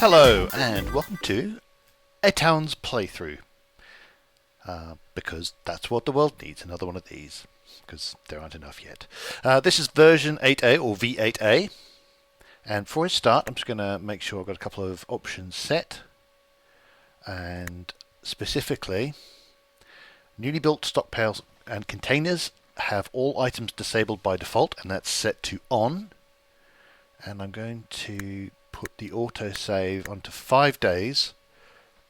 Hello and welcome to a Towns playthrough, because that's what the world needs, another one of these, because there aren't enough yet. This is version 8A or V8A, and before I start I'm just going to make sure I've got a couple of options set, and specifically newly built stockpiles and containers have all items disabled by default, and that's set to on, and I'm going to put the autosave onto 5 days,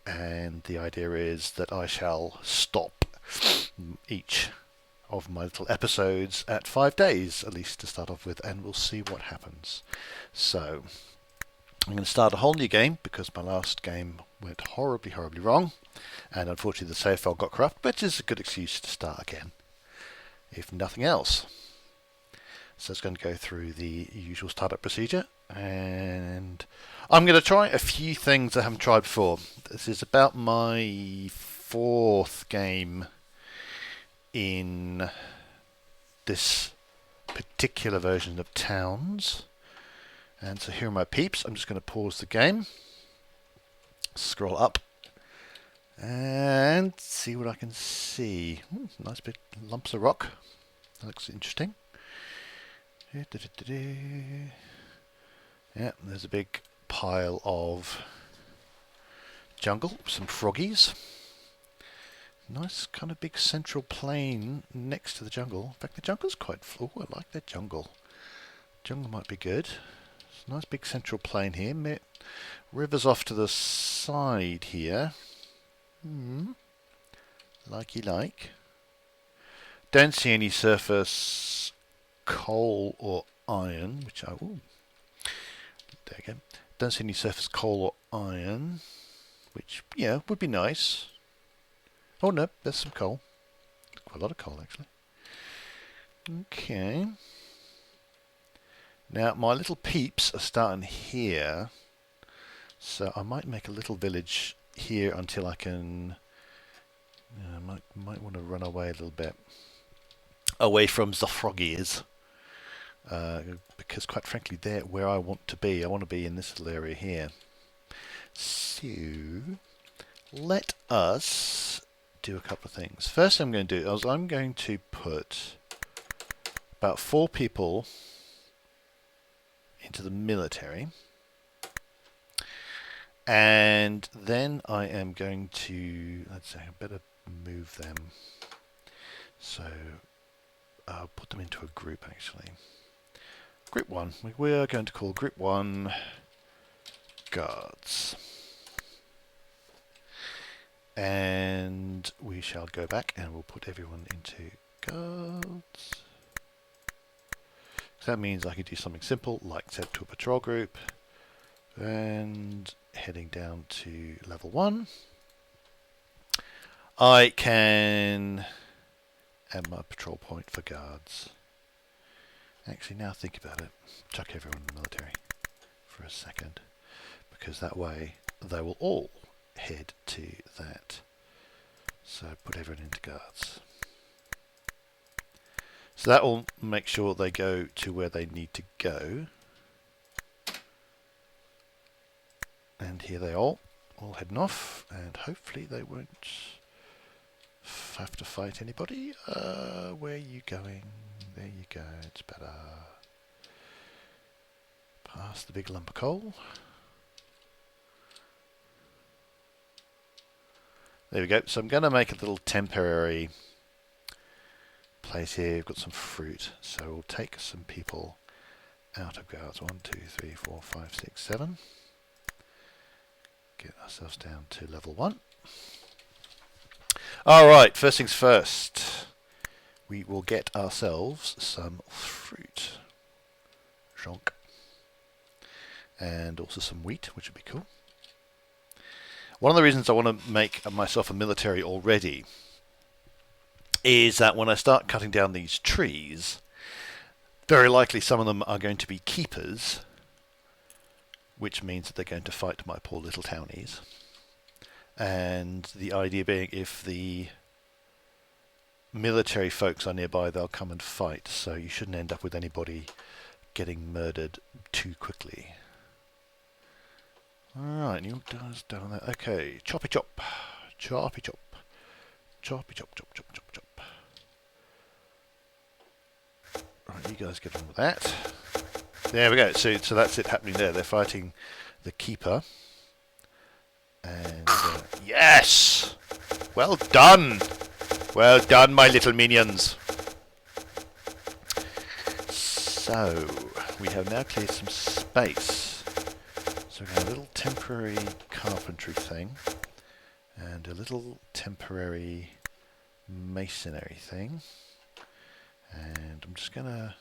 and the idea is that I shall stop each of my little episodes at 5 days, at least to start off with, and we'll see what happens. So I'm going to start a whole new game because my last game went horribly wrong, and unfortunately the save file got corrupt, which is a good excuse to start again, if nothing else. So it's going to go through the usual startup procedure, and I'm going to try a few things I haven't tried before. This is about my 4th game in this particular version of Towns. And so here are my peeps. I'm just going to pause the game, scroll up, and see what I can see. Nice big lumps of rock. That looks interesting. Yeah, there's a big pile of jungle, some froggies. Nice kind of big central plain next to the jungle. In fact, the jungle's quite full. I like that jungle. Jungle might be good. It's a nice big central plain here. River's off to the side here. Likey like. Don't see any surface coal or iron, which I will. There you go. Don't see any surface coal or iron, which, yeah, would be nice. Oh no, there's some coal. Quite a lot of coal, actually. Okay. Now, my little peeps are starting here, so I might make a little village here until I can... might want to run away a little bit. Away from the froggies. Because quite frankly, they're where I want to be. I want to be in this little area here. So, let us do a couple of things. First thing I'm going to do is I'm going to put about 4 people into the military. And then I am going to, let's say, I better move them. So, I'll put them into a group actually. Group 1. We are going to call Group 1 Guards. And we shall go back and we'll put everyone into Guards. So that means I can do something simple like set to a patrol group and heading down to level 1. I can add my patrol point for guards. Actually, now think about it, chuck everyone in the military for a second, because that way they will all head to that. So put everyone into guards. So that will make sure they go to where they need to go. And here they all heading off, and hopefully they won't have to fight anybody. Where are you going? There you go, it's better. Past the big lump of coal. There we go. So I'm going to make a little temporary place here. We've got some fruit, so we'll take some people out of guards. 1, 2, 3, 4, 5, 6, 7. Get ourselves down to level 1. Alright, first things first. We will get ourselves some fruit. Jonk. And also some wheat, which would be cool. One of the reasons I want to make myself a military already is that when I start cutting down these trees, very likely some of them are going to be keepers, which means that they're going to fight my poor little townies. And the idea being, if the military folks are nearby, they'll come and fight, so you shouldn't end up with anybody getting murdered too quickly. Alright, new doors down there. Okay, choppy chop. Choppy chop. Choppy chop, chop, chop, chop, chop. Right, you guys get on with that. There we go. So that's it happening there. They're fighting the keeper. And yes! Well done! Well done, my little minions. So we have now cleared some space. So we have a little temporary carpentry thing and a little temporary masonry thing. And I'm just gonna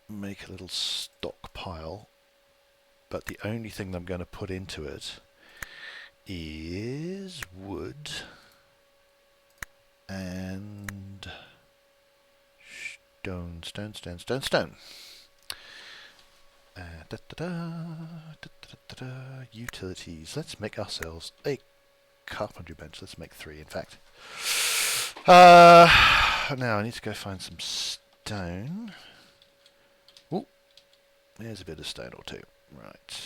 make a little stockpile, but the only thing that I'm going to put into it is wood and stone. Utilities. Let's make ourselves a carpentry bench. Let's make 3, in fact. Now I need to go find some stone. Ooh, there's a bit of stone or 2. Right.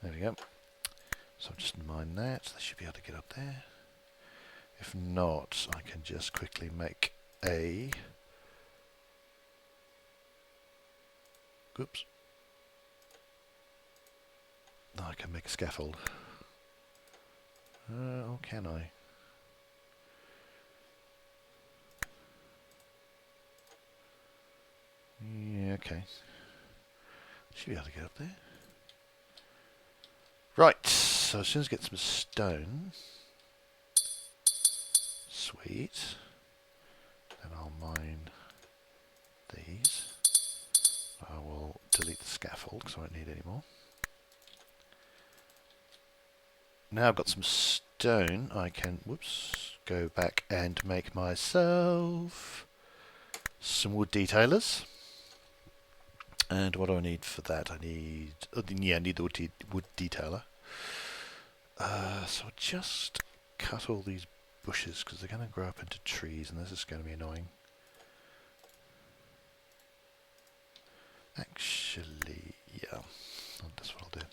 There we go. So I'll just mine that. They should be able to get up there. If not, I can just quickly make a... Oops. I can make a scaffold. Or can I? Yeah, okay. Should be able to get up there. Right, so as soon as I get some stone, sweet, then I'll mine these. I will delete the scaffold because I won't need any more. Now I've got some stone, I can, whoops, go back and make myself some wood detailers. And what do I need for that? I need, I need the wood detailer. So I'll just cut all these bushes because they're going to grow up into trees, and this is going to be annoying. Actually, yeah, that's what I'll do.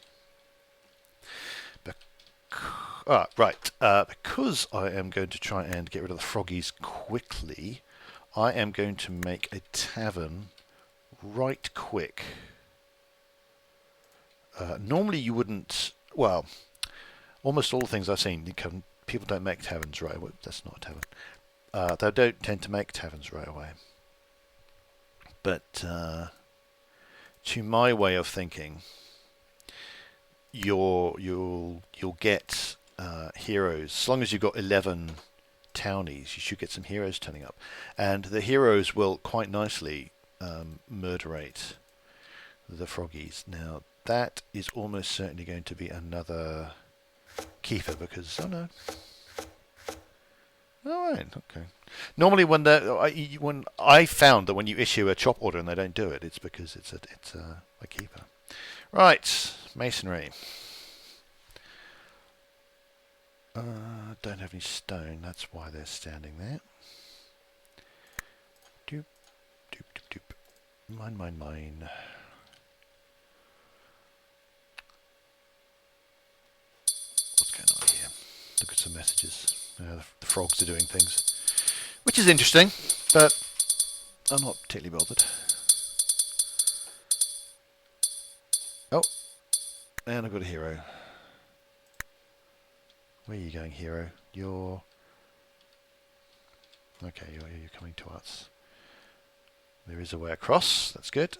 Because I am going to try and get rid of the froggies quickly, I am going to make a tavern right quick. Normally you wouldn't, well, almost all the things I've seen, people don't make taverns right away. That's not a tavern. They don't tend to make taverns right away. But to my way of thinking, you'll get heroes. As long as you've got 11 townies, you should get some heroes turning up, and the heroes will quite nicely murderate the froggies. Now that is almost certainly going to be another keeper because all right, okay. Normally when I found that when you issue a chop order and they don't do it, it's because it's a keeper. Right, masonry. Don't have any stone, that's why they're standing there. Doop, doop, doop, doop. Mine. What's going on here? Look at some messages. The frogs are doing things, which is interesting, but I'm not particularly bothered. Oh, and I've got a hero. Where are you going, hero? You're... Okay, you're coming to us. There is a way across, that's good.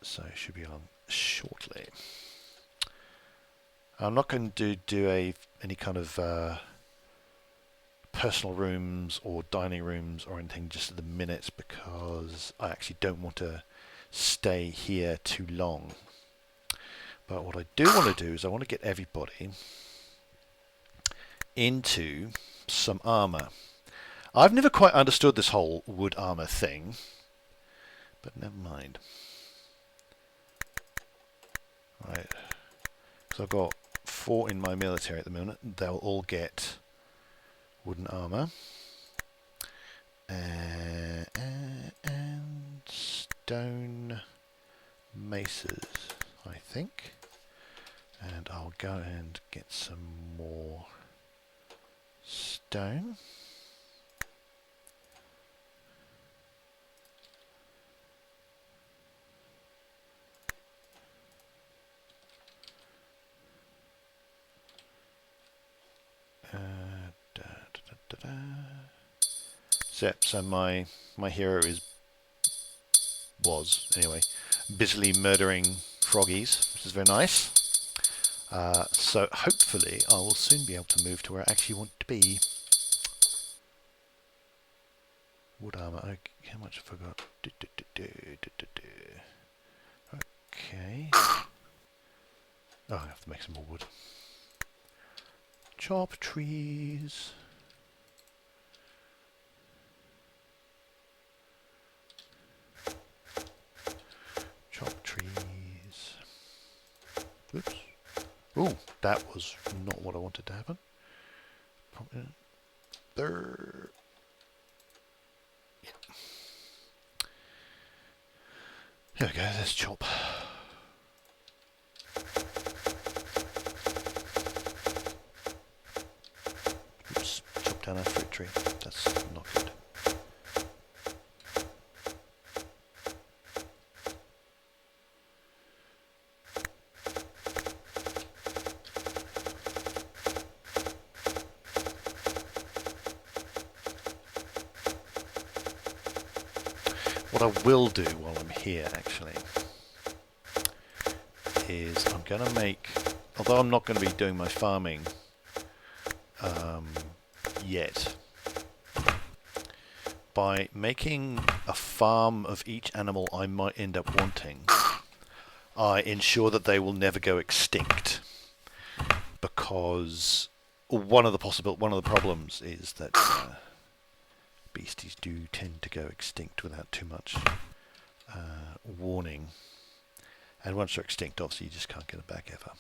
So it should be along shortly. I'm not going to do any kind of personal rooms or dining rooms or anything just at the minute because I actually don't want to stay here too long. But what I do want to do is I want to get everybody into some armor. I've never quite understood this whole wood armor thing, but never mind. Right, so I've got 4 in my military at the moment. They'll all get wooden armor. And stone maces, I think. And I'll go and get some more stone. So my hero was anyway busily murdering froggies, which is very nice. So hopefully I will soon be able to move to where I actually want to be. Wood armor. Okay, how much have I got? Okay. Oh, I have to make some more wood. Chop trees. Chop trees. Oops. Ooh, that was not what I wanted to happen. There. Yeah. Here we go, let's chop. Oops, chop down a fruit tree. That's not good. What I will do while I'm here, actually, is I'm going to make, although I'm not going to be doing my farming yet, by making a farm of each animal I might end up wanting, I ensure that they will never go extinct, because one of the problems is that beasties do tend to go extinct without too much warning, and once they're extinct, obviously you just can't get them back ever.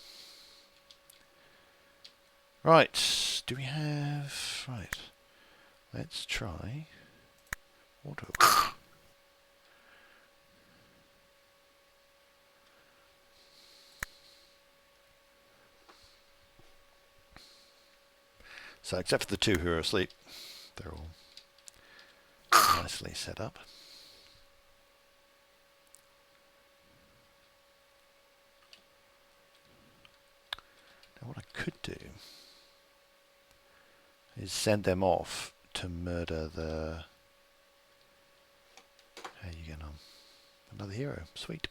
Right, do we have... right, let's try auto. So except for the two who are asleep, they're all nicely set up. Now what I could do is send them off to murder the... how are you getting on? Another hero, sweet.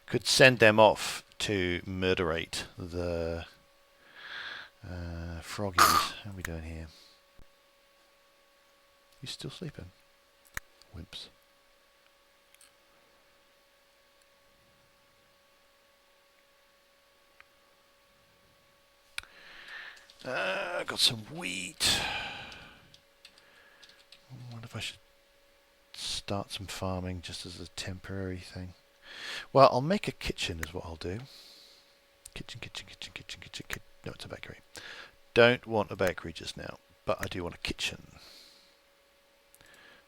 Could send them off to murderate the froggies. How are we doing here? You still sleeping? Wimps. I got some wheat. I wonder if I should start some farming just as a temporary thing. Well, I'll make a kitchen is what I'll do. Kitchen. No, it's a bakery. Don't want a bakery just now, but I do want a kitchen.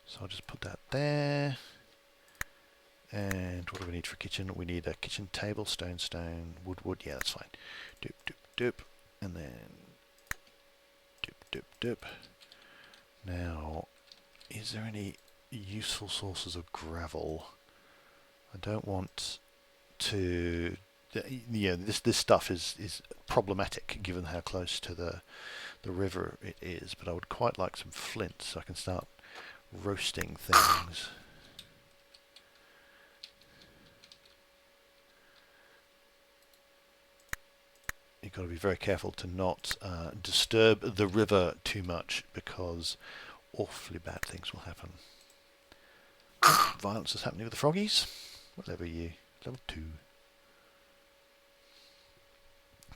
So I'll just put that there. And what do we need for a kitchen? We need a kitchen table, stone, wood. Yeah, that's fine. Doop. And then doop. Now, is there any useful sources of gravel? I don't want to... yeah, this stuff is problematic given how close to the river it is, but I would quite like some flint so I can start roasting things. You've got to be very careful to not disturb the river too much, because awfully bad things will happen. Violence is happening with the froggies. Whatever you... level 2.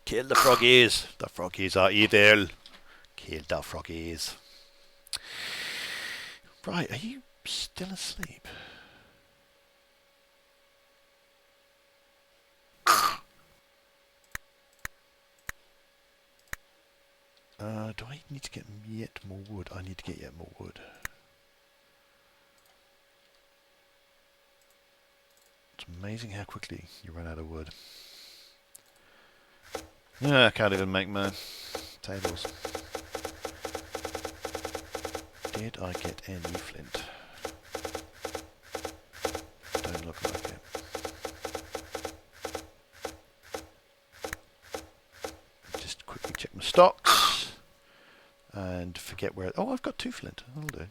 Kill the froggies. The froggies are evil. Kill the froggies. Right, are you still asleep? Do I need to get yet more wood? I need to get yet more wood. amazing how quickly you run out of wood. Yeah, I can't even make my tables. Did I get any flint? Don't look like it. Just quickly check my stocks and forget where. Oh, I've got 2 flint. That'll do.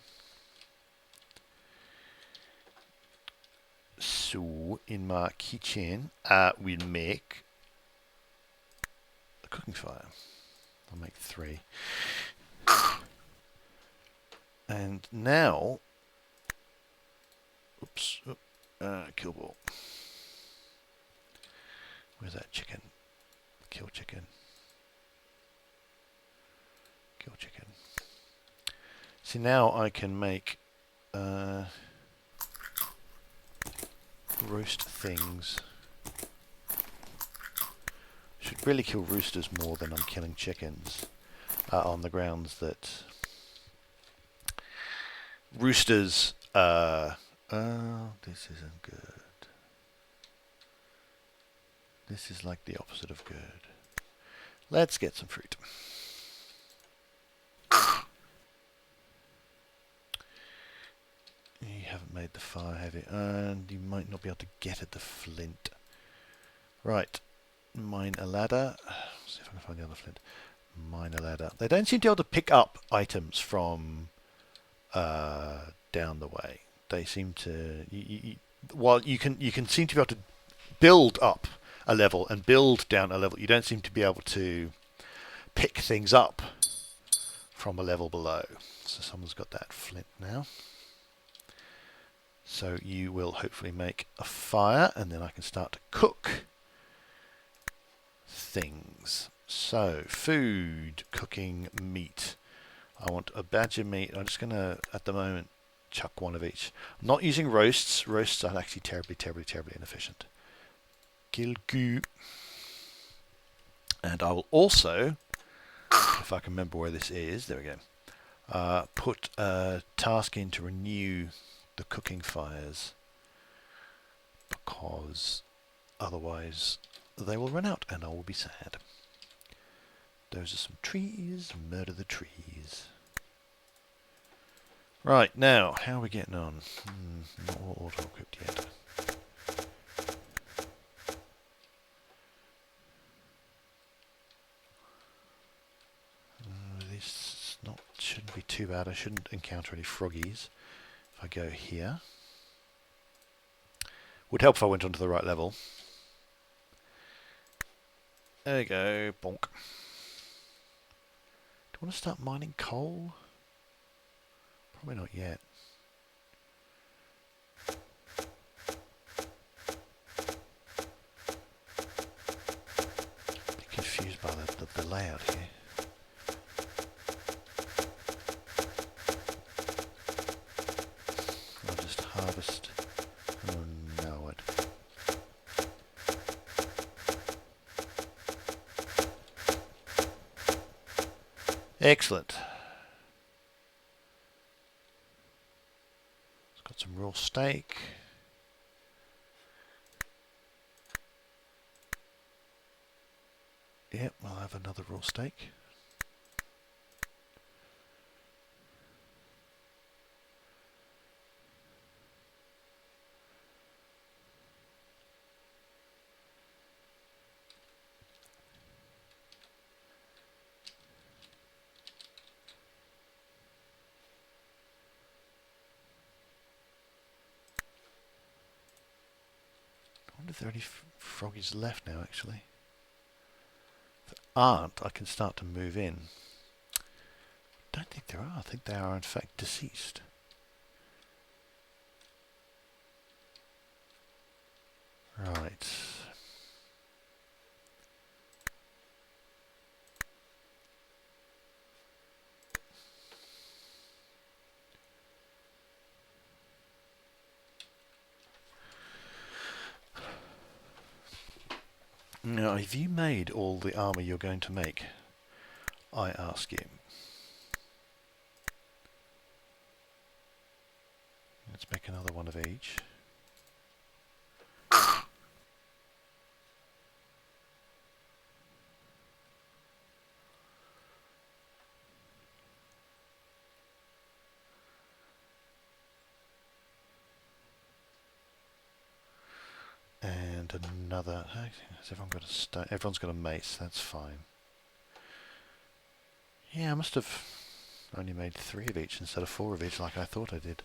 So in my kitchen, we'll make a cooking fire. I'll make 3. And now, oops, kill ball. Where's that chicken? Kill chicken. Kill chicken. See, now I can make roast things. Should really kill roosters more than I'm killing chickens, on the grounds that roosters, oh, this isn't good. This is like the opposite of good. Let's get some fruit. You haven't made the fire, have you? And you might not be able to get at the flint. Right. Mine a ladder. See if I can find the other flint. Mine a ladder. They don't seem to be able to pick up items from down the way. They seem to. While you can seem to be able to build up a level and build down a level, you don't seem to be able to pick things up from a level below. So someone's got that flint now. So you will hopefully make a fire, and then I can start to cook things. So, food, cooking, meat. I want a badger meat. I'm just going to, at the moment, chuck 1 of each. I'm not using roasts. Roasts are actually terribly, terribly, terribly inefficient. Gilgu. And I will also, if I can remember where this is, there we go, put a task in to renew the cooking fires, because otherwise they will run out and I will be sad. Those are some trees. Murder the trees. Right, now, how are we getting on? Not all auto-equipped yet. This shouldn't be too bad. I shouldn't encounter any froggies if I go here. Would help if I went onto the right level. There we go. Bonk. Do I want to start mining coal? Probably not yet. I'm confused by the layout here. I'll just harvest. Oh no, it. Excellent. It's got some raw steak. Yep, I'll have another raw steak. I wonder if there are any froggies left now, actually. If there aren't, I can start to move in. I don't think there are. I think they are, in fact, deceased. Right. Now, have you made all the armour you're going to make? I ask you. Let's make another one of each. and another. Has everyone got a stone? Everyone's got a mace. That's fine. Yeah, I must have only made 3 of each instead of 4 of each, like I thought I did.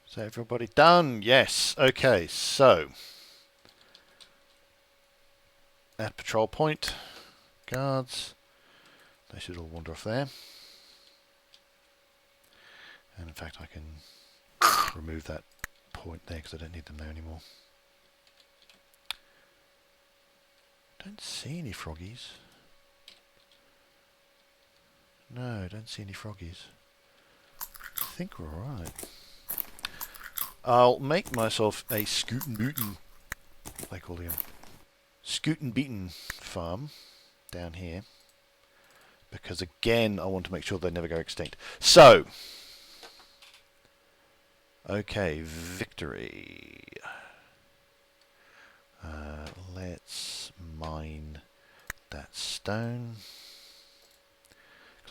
So everybody done? Yes. Okay, so at patrol point, guards, they should all wander off there. And in fact I can remove that point there because I don't need them there anymore. Don't see any froggies. No, don't see any froggies. I think we're alright. I'll make myself a scootin' bootin', what they call him, scootin' beaten farm down here, because again I want to make sure they never go extinct. So, okay, victory. Let's mine that stone.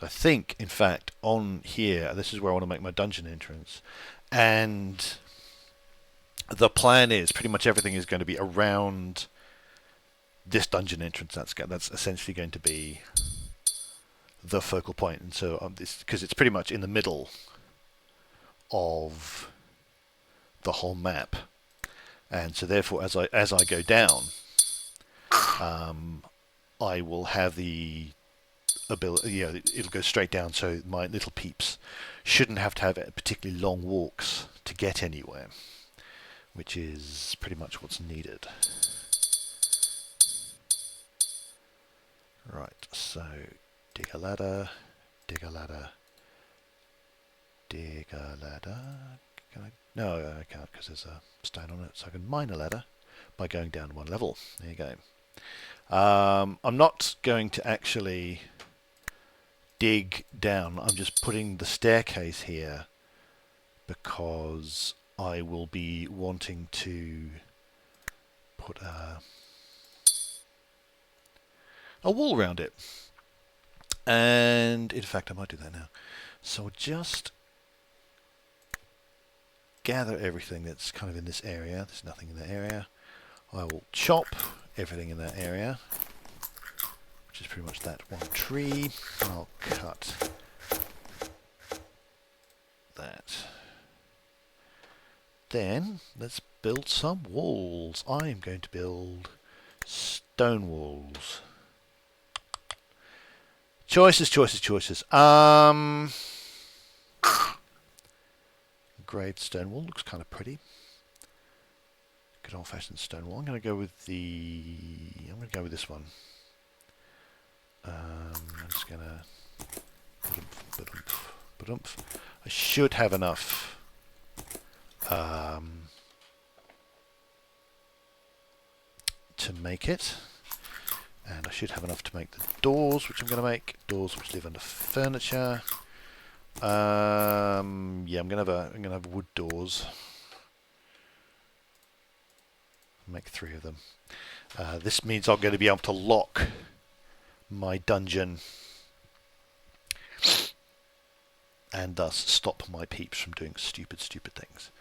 I think, in fact, on here, this is where I want to make my dungeon entrance, and the plan is pretty much everything is going to be around this dungeon entrance. That's essentially going to be the focal point, and so this, because it's pretty much in the middle of the whole map, and so therefore, as I go down, I will have the ability, it'll go straight down, so my little peeps shouldn't have to have particularly long walks to get anywhere, which is pretty much what's needed. Right, so dig a ladder, dig a ladder, dig a ladder. Can I? No, I can't because there's a stone on it, so I can mine a ladder by going down 1 level. There you go. I'm not going to actually dig down. I'm just putting the staircase here because I will be wanting to put a wall around it. And in fact I might do that now. So I'll just gather everything that's kind of in this area. There's nothing in that area. I will chop everything in that area, which is pretty much that one tree. I'll cut that. Then let's build some walls. I am going to build stone walls. Choices, choices, choices. Engraved stone wall looks kind of pretty. Good old-fashioned stone wall. I'm going to go with this one. I'm just going to. I should have enough. To make it, and I should have enough to make the doors, which I'm going to make. Doors which live under furniture. Yeah, I'm going to have wood doors. Make 3 of them. This means I'm going to be able to lock my dungeon and thus stop my peeps from doing stupid things.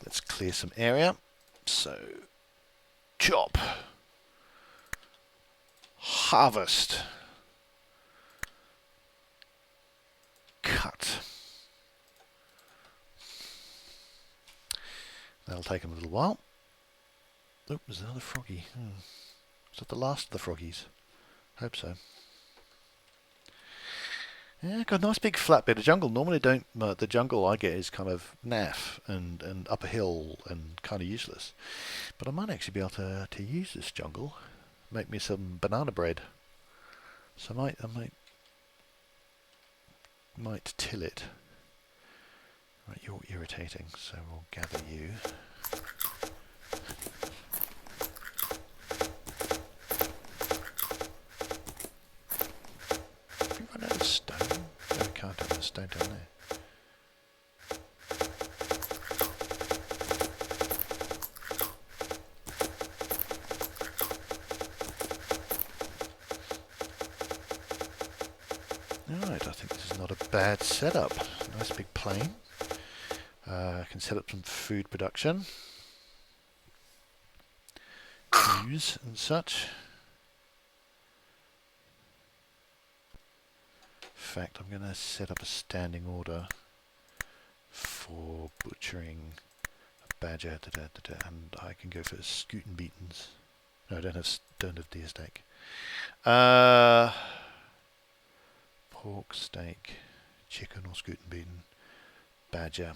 Let's clear some area. So, chop, harvest, cut. That'll take them a little while. Oh, there's another froggy. Is that the last of the froggies? Hope so. Yeah, got a nice big flat bit of jungle. Normally don't, the jungle I get is kind of naff and up a hill and kind of useless. But I might actually be able to use this jungle. Make me some banana bread. So I might till it. Right, you're irritating, so we'll gather you. Have you run out of stone? No, I can't have a stone down there. Right, I think this is not a bad setup. Nice big plane. I can set up some food production. Use and such. In fact, I'm going to set up a standing order for butchering a badger, and I can go for scootin' beatons. No, I don't have deer steak. Pork, steak, chicken or scootin' beaten, badger.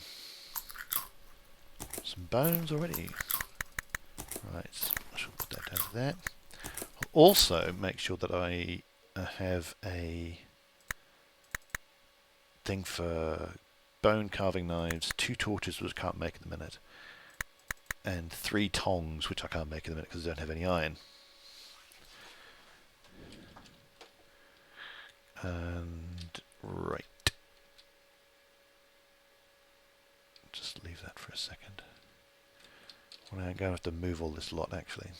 Some bones already. Right, I shall put that down to that. I'll also make sure that I have a thing for bone carving knives, 2 torches which I can't make in a minute, and 3 tongs which I can't make in a minute because I don't have any iron. And right, just leave that for a second. Well, I'm going to have to move all this lot actually,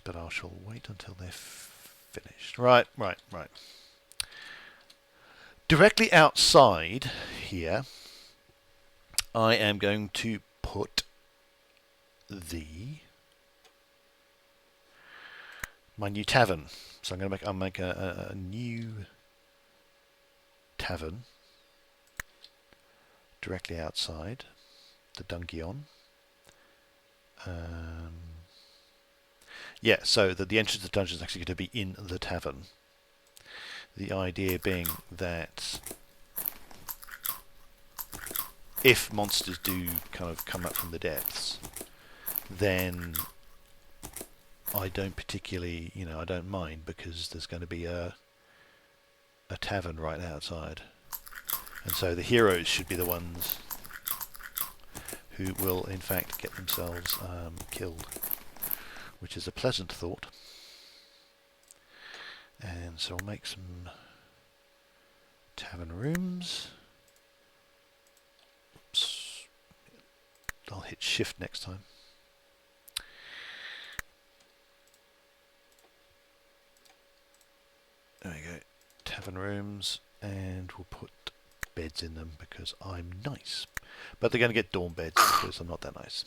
but I shall wait until they're finished. Right. Directly outside here, I am going to put my new tavern. So I'll make a new tavern directly outside the dungeon. Yeah, so the entrance to the dungeon is actually going to be in the tavern. The idea being that if monsters do kind of come up from the depths, then I don't particularly, I don't mind, because there's going to be a tavern right outside. And so the heroes should be the ones who will in fact get themselves killed, which is a pleasant thought. And so I'll make some tavern rooms. Oops. I'll hit shift next time. There we go. Tavern rooms, and we'll put beds in them because I'm nice. But they're going to get dorm beds because I'm not that nice.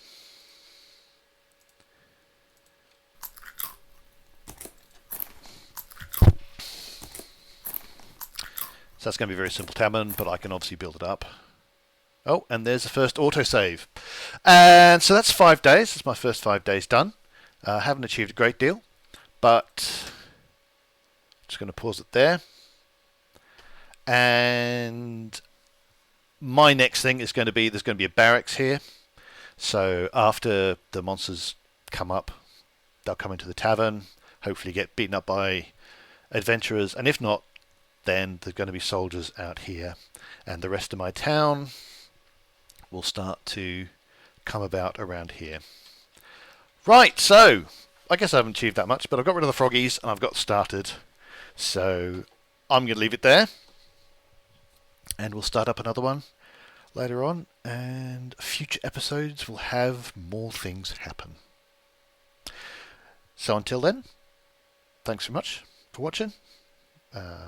So that's going to be a very simple tavern, but I can obviously build it up. Oh, and there's the first autosave. And so that's 5 days. That's my first 5 days done. Haven't achieved a great deal, but I'm just going to pause it there. And my next thing is going to be, there's going to be a barracks here. So after the monsters come up, they'll come into the tavern, hopefully get beaten up by adventurers, and if not, then there's going to be soldiers out here, and the rest of my town will start to come about around here. Right, so I guess I haven't achieved that much, but I've got rid of the froggies and I've got started. So I'm going to leave it there, and we'll start up another one later on, and future episodes will have more things happen. So until then, thanks very much for watching.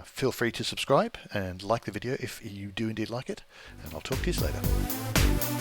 Feel free to subscribe and like the video if you do indeed like it, and I'll talk to you later.